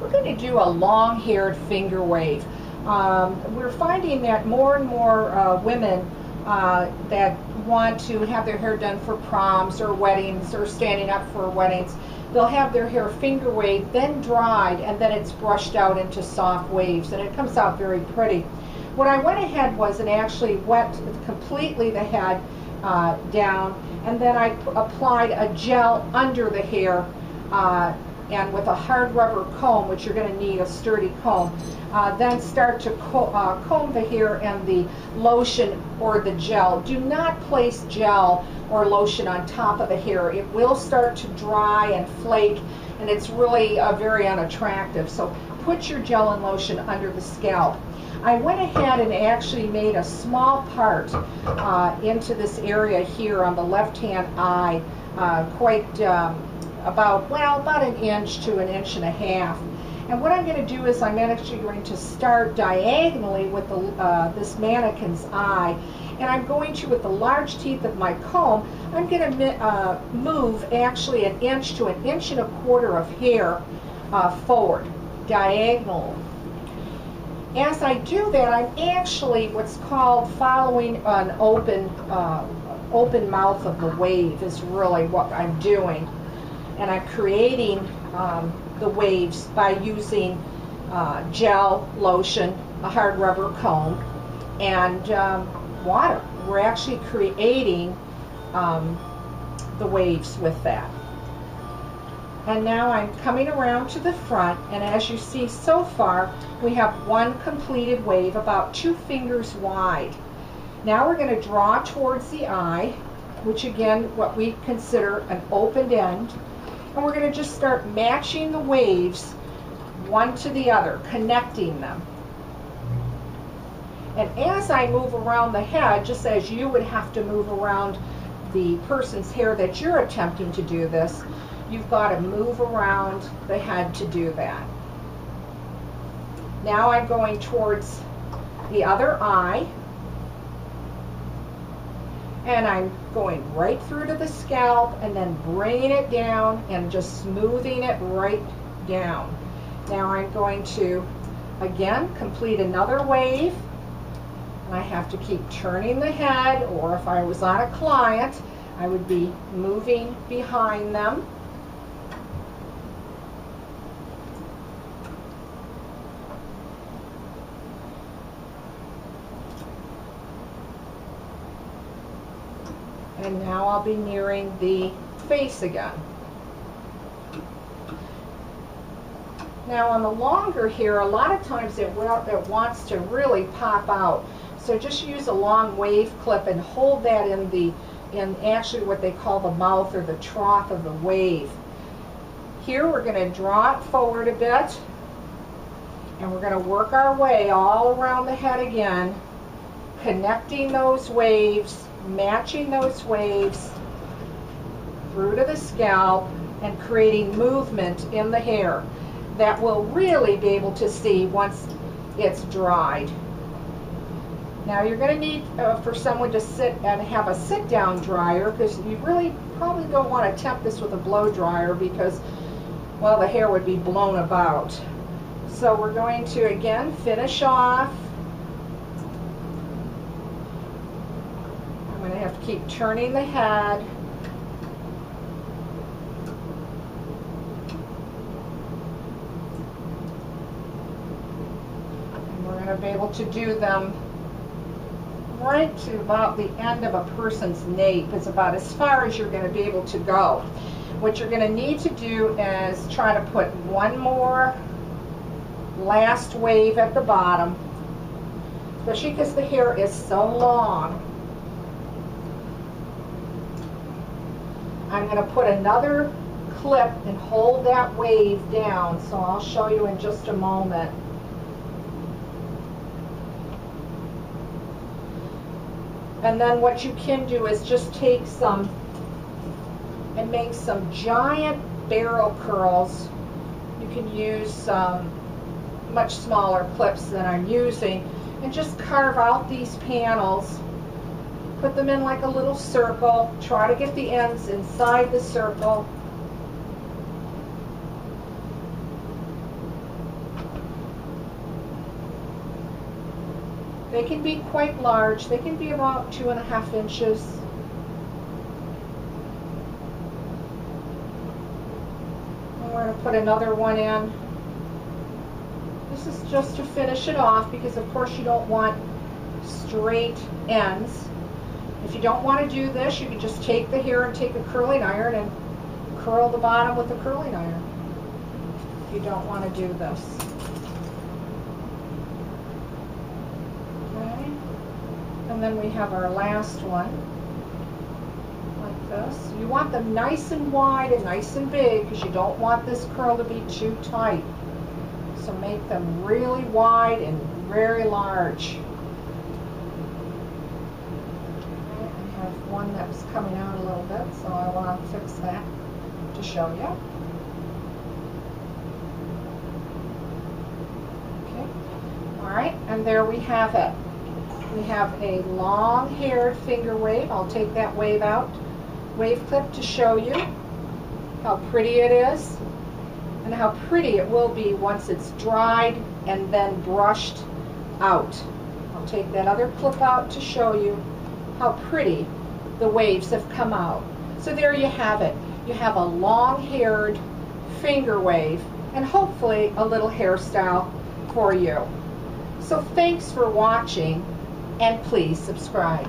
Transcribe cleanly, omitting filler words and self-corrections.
We're going to do a long-haired finger wave. We're finding that more and more women that want to have their hair done for proms or weddings or standing up for weddings, they'll have their hair finger waved, then dried, and then it's brushed out into soft waves, and it comes out very pretty. What I went ahead was and actually wet completely the head down, and then I applied a gel under the hair, and with a hard rubber comb, which you're going to need a sturdy comb, then start to comb the hair and the lotion or the gel. Do not place gel or lotion on top of the hair. It will start to dry and flake, and it's really very unattractive. So put your gel and lotion under the scalp. I went ahead and actually made a small part into this area here on the left-hand eye, about an inch to an inch and a half. And what I'm going to do is I'm actually going to start diagonally with this mannequin's eye, and I'm going to, with the large teeth of my comb, I'm going to move actually an inch to an inch and a quarter of hair forward, diagonal. As I do that, I'm actually what's called following an open mouth of the wave is really what I'm doing. And I'm creating the waves by using gel, lotion, a hard rubber comb, and water. We're actually creating the waves with that. And now I'm coming around to the front, and as you see so far, we have one completed wave about 2 fingers wide. Now we're going to draw towards the eye, which again, what we consider an opened end. And we're going to just start matching the waves one to the other, connecting them. And as I move around the head, just as you would have to move around the person's hair that you're attempting to do this, you've got to move around the head to do that. Now I'm going towards the other eye, and I'm going right through to the scalp and then bringing it down and just smoothing it right down. Now I'm going to, again, complete another wave. And I have to keep turning the head, or if I was on a client, I would be moving behind them. And now I'll be nearing the face again. Now on the longer hair, a lot of times it wants to really pop out. So just use a long wave clip and hold that in actually what they call the mouth or the trough of the wave. Here we're going to draw it forward a bit, and we're going to work our way all around the head again, connecting those waves, matching those waves through to the scalp, and creating movement in the hair that we'll really be able to see once it's dried. Now you're going to need for someone to sit and have a sit-down dryer, because you really probably don't want to attempt this with a blow dryer because, well, the hair would be blown about. So we're going to again finish off. I'm going to have to keep turning the head. And we're going to be able to do them right to about the end of a person's nape. It's about as far as you're going to be able to go. What you're going to need to do is try to put one more last wave at the bottom, especially because the hair is so long. I'm going to put another clip and hold that wave down, so I'll show you in just a moment. And then what you can do is just take some and make some giant barrel curls. You can use some much smaller clips than I'm using, and just carve out these panels. Put them in like a little circle. Try to get the ends inside the circle. They can be quite large. They can be about 2.5 inches. And we're going to put another one in. This is just to finish it off because of course you don't want straight ends. If you don't want to do this, you can just take the hair and take a curling iron and curl the bottom with a curling iron. If you don't want to do this. Okay. And then we have our last one, like this. You want them nice and wide and nice and big because you don't want this curl to be too tight. So make them really wide and very large. One that was coming out a little bit, so I want to fix that to show you. Okay, all right, and there we have it. We have a long-haired finger wave. I'll take that wave clip to show you how pretty it is and how pretty it will be once it's dried and then brushed out. I'll take that other clip out to show you how pretty the waves have come out. So there you have it. You have a long-haired finger wave and hopefully a little hairstyle for you. So thanks for watching and please subscribe.